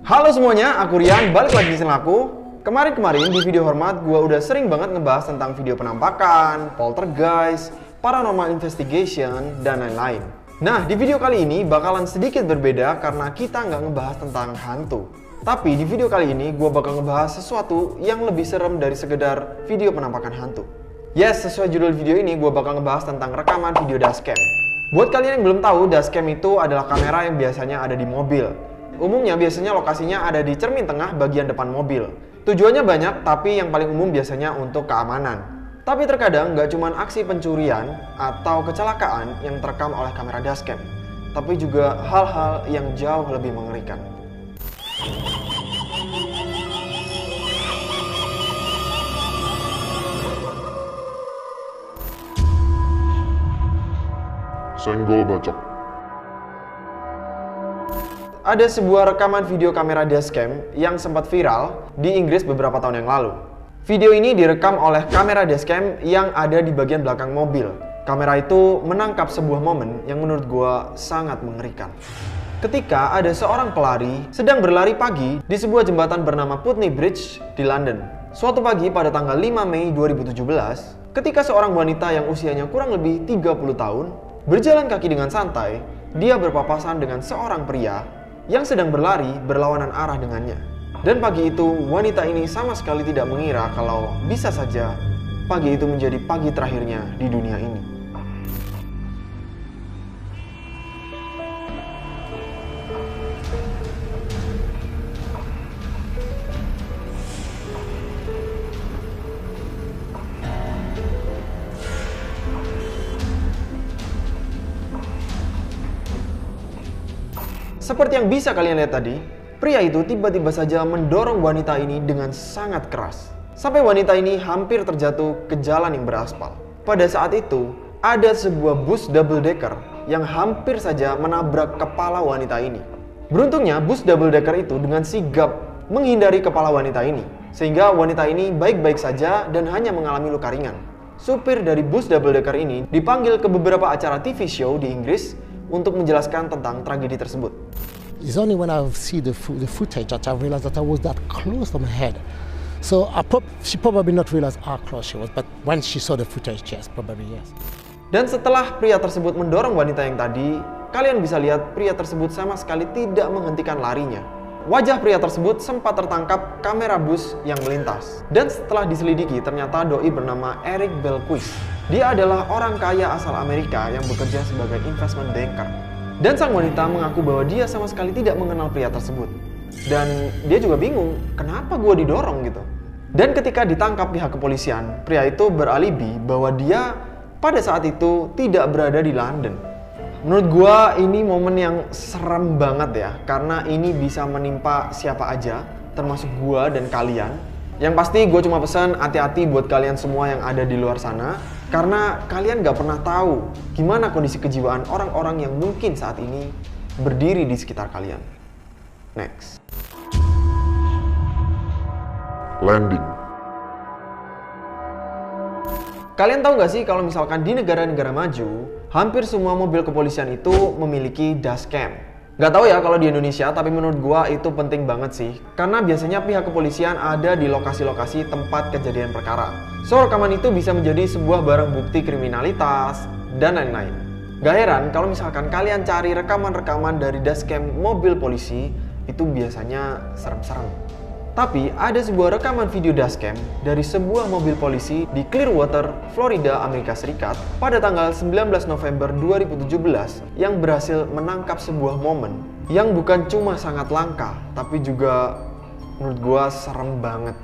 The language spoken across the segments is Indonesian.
Halo semuanya, aku Rian, balik lagi di channel aku. Kemarin di video hormat, gue udah sering banget ngebahas tentang video penampakan, poltergeist, paranormal investigation, dan lain-lain. Nah, di video kali ini bakalan sedikit berbeda karena kita nggak ngebahas tentang hantu. Tapi di video kali ini gue bakal ngebahas sesuatu yang lebih serem dari sekedar video penampakan hantu. Yes, sesuai judul video ini gue bakal ngebahas tentang rekaman video dashcam. Buat kalian yang belum tahu, dashcam itu adalah kamera yang biasanya ada di mobil. Umumnya biasanya lokasinya ada di cermin tengah bagian depan mobil. Tujuannya banyak, tapi yang paling umum biasanya untuk keamanan. Tapi terkadang nggak cuma aksi pencurian atau kecelakaan yang terekam oleh kamera dashcam, tapi juga hal-hal yang jauh lebih mengerikan. Senggol bacok. Ada sebuah rekaman video kamera dashcam yang sempat viral di Inggris beberapa tahun yang lalu. Video ini direkam oleh kamera dashcam yang ada di bagian belakang mobil. Kamera itu menangkap sebuah momen yang menurut gua sangat mengerikan. Ketika ada seorang pelari sedang berlari pagi di sebuah jembatan bernama Putney Bridge di London. Suatu pagi pada tanggal 5 Mei 2017, ketika seorang wanita yang usianya kurang lebih 30 tahun berjalan kaki dengan santai, dia berpapasan dengan seorang pria yang sedang berlari berlawanan arah dengannya. Dan pagi itu, wanita ini sama sekali tidak mengira kalau bisa saja pagi itu menjadi pagi terakhirnya di dunia ini. Seperti yang bisa kalian lihat tadi, pria itu tiba-tiba saja mendorong wanita ini dengan sangat keras. Sampai wanita ini hampir terjatuh ke jalan yang beraspal. Pada saat itu, ada sebuah bus double decker yang hampir saja menabrak kepala wanita ini. Beruntungnya, bus double decker itu dengan sigap menghindari kepala wanita ini, sehingga wanita ini baik-baik saja dan hanya mengalami luka ringan. Supir dari bus double decker ini dipanggil ke beberapa acara TV show di Inggris untuk menjelaskan tentang tragedi tersebut. It's only when I see the footage that I realized that I was that close to my head. So she probably not realized how close she was, but when she saw the footage, yes, probably yes. Dan setelah pria tersebut mendorong wanita yang tadi, kalian bisa lihat pria tersebut sama sekali tidak menghentikan larinya. Wajah pria tersebut sempat tertangkap kamera bus yang melintas. Dan setelah diselidiki, ternyata doi bernama Eric Belquist. Dia adalah orang kaya asal Amerika yang bekerja sebagai investment banker. Dan sang wanita mengaku bahwa dia sama sekali tidak mengenal pria tersebut. Dan dia juga bingung, kenapa gue didorong gitu. Dan ketika ditangkap pihak kepolisian, pria itu beralibi bahwa dia pada saat itu tidak berada di London. Menurut gue ini momen yang serem banget ya, karena ini bisa menimpa siapa aja, termasuk gue dan kalian. Yang pasti gue cuma pesan hati-hati buat kalian semua yang ada di luar sana, karena kalian gak pernah tahu gimana kondisi kejiwaan orang-orang yang mungkin saat ini berdiri di sekitar kalian. Next. Landing. Kalian tahu gak sih kalau misalkan di negara-negara maju, hampir semua mobil kepolisian itu memiliki dashcam. Gak tahu ya kalau di Indonesia, tapi menurut gua itu penting banget sih. Karena biasanya pihak kepolisian ada di lokasi-lokasi tempat kejadian perkara. So, rekaman itu bisa menjadi sebuah barang bukti kriminalitas, dan lain-lain. Gak heran kalau misalkan kalian cari rekaman-rekaman dari dashcam mobil polisi, itu biasanya serem-serem. Tapi ada sebuah rekaman video dashcam dari sebuah mobil polisi di Clearwater, Florida, Amerika Serikat pada tanggal 19 November 2017 yang berhasil menangkap sebuah momen yang bukan cuma sangat langka, tapi juga menurut gua serem banget.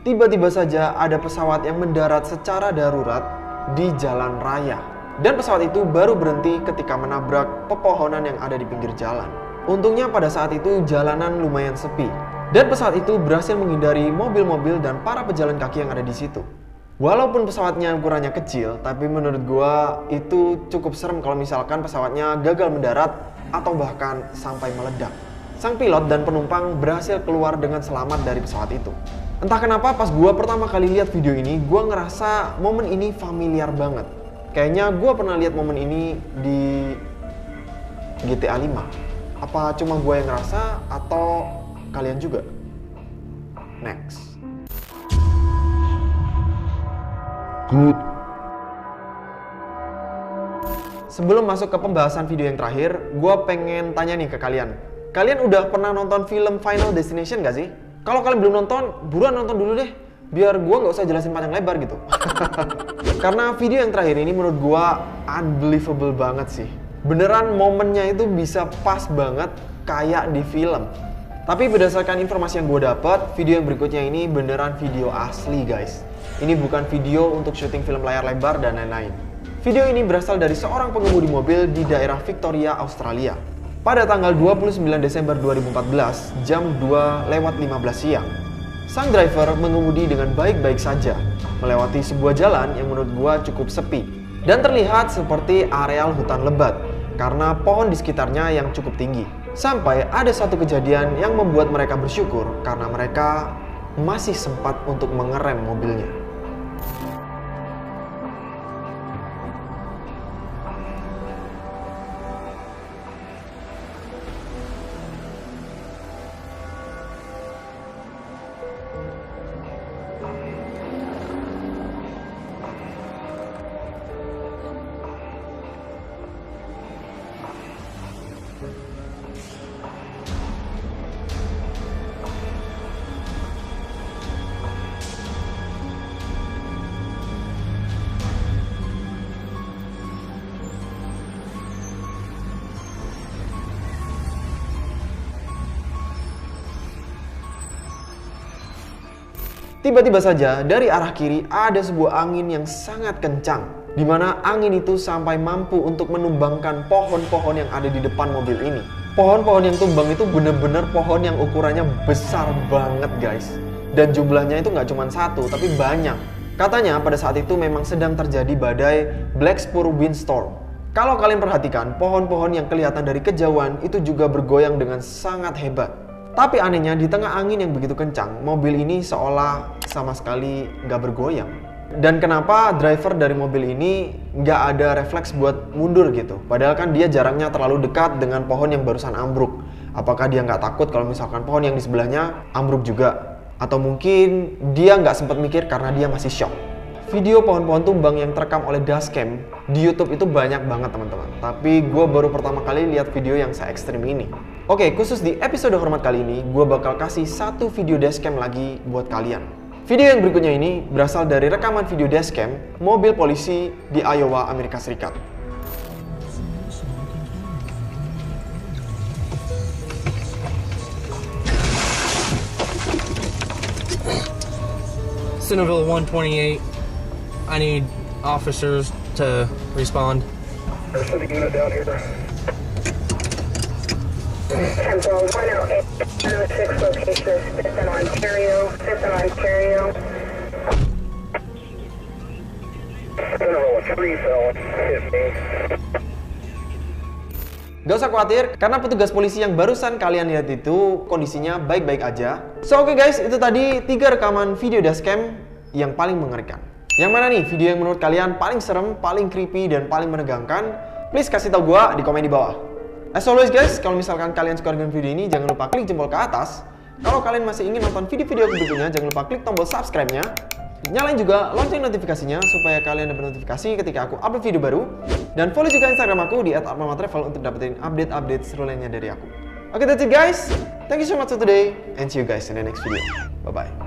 tiba-tiba saja ada pesawat yang mendarat secara darurat di jalan raya. Dan pesawat itu baru berhenti ketika menabrak pepohonan yang ada di pinggir jalan. Untungnya pada saat itu jalanan lumayan sepi. Dan pesawat itu berhasil menghindari mobil-mobil dan para pejalan kaki yang ada di situ. Walaupun pesawatnya ukurannya kecil, tapi menurut gua itu cukup serem kalau misalkan pesawatnya gagal mendarat atau bahkan sampai meledak. Sang pilot dan penumpang berhasil keluar dengan selamat dari pesawat itu. Entah kenapa pas gua pertama kali lihat video ini, gua ngerasa momen ini familiar banget. Kayaknya gue pernah lihat momen ini di GTA 5. Apa cuma gue yang ngerasa atau kalian juga? Next. Good. Sebelum masuk ke pembahasan video yang terakhir, gue pengen tanya nih ke kalian. Kalian udah pernah nonton film Final Destination gak sih? Kalau kalian belum nonton, buruan nonton dulu deh. Biar gue nggak usah jelasin panjang lebar gitu. Karena video yang terakhir ini menurut gue unbelievable banget sih. Beneran momennya itu bisa pas banget kayak di film. Tapi berdasarkan informasi yang gue dapat, video yang berikutnya ini beneran video asli guys. Ini bukan video untuk syuting film layar lebar dan lain-lain. Video ini berasal dari seorang pengemudi mobil di daerah Victoria, Australia. Pada tanggal 29 Desember 2014, jam 2:15 siang. Sang driver mengemudi dengan baik-baik saja, melewati sebuah jalan yang menurut gua cukup sepi dan terlihat seperti areal hutan lebat karena pohon di sekitarnya yang cukup tinggi. Sampai ada satu kejadian yang membuat mereka bersyukur karena mereka masih sempat untuk mengerem mobilnya. Tiba-tiba saja dari arah kiri ada sebuah angin yang sangat kencang, di mana angin itu sampai mampu untuk menumbangkan pohon-pohon yang ada di depan mobil ini. Pohon-pohon yang tumbang itu bener-bener pohon yang ukurannya besar banget guys. Dan jumlahnya itu nggak cuma satu, tapi banyak. Katanya pada saat itu memang sedang terjadi badai Black Spur Windstorm. Kalau kalian perhatikan, pohon-pohon yang kelihatan dari kejauhan itu juga bergoyang dengan sangat hebat. Tapi anehnya di tengah angin yang begitu kencang, mobil ini seolah sama sekali nggak bergoyang. Dan kenapa driver dari mobil ini nggak ada refleks buat mundur gitu? Padahal kan dia jaraknya terlalu dekat dengan pohon yang barusan ambruk. Apakah dia nggak takut kalau misalkan pohon yang di sebelahnya ambruk juga? Atau mungkin dia nggak sempat mikir karena dia masih shock? Video pohon-pohon tumbang yang terekam oleh dashcam di YouTube itu banyak banget teman-teman. Tapi gue baru pertama kali lihat video yang se-ekstrim ini. Oke, khusus di episode hormat kali ini, gue bakal kasih satu video dashcam lagi buat kalian. Video yang berikutnya ini berasal dari rekaman video dashcam mobil polisi di Iowa, Amerika Serikat. Centerville 128. I need officers to respond. There's a unit down here. Central 108, 106 locations, 5th and Ontario, 5th and Ontario. General, a tree fell and hit me. Gak usah khawatir, karena petugas polisi yang barusan kalian lihat itu kondisinya baik-baik aja. So oke guys, itu tadi 3 rekaman video dashcam yang paling mengerikan. Yang mana nih video yang menurut kalian paling serem, paling creepy, dan paling menegangkan? Please kasih tau gue di komen di bawah. As always guys, kalau misalkan kalian suka dengan video ini, jangan lupa klik jempol ke atas. Kalau kalian masih ingin nonton video-video berikutnya, jangan lupa klik tombol subscribe-nya. Nyalain juga lonceng notifikasinya supaya kalian dapat notifikasi ketika aku upload video baru. Dan follow juga Instagram aku di @armamatravel untuk dapetin update-update seru lainnya dari aku. Oke, that's it guys. Thank you so much for today and see you guys in the next video. Bye-bye.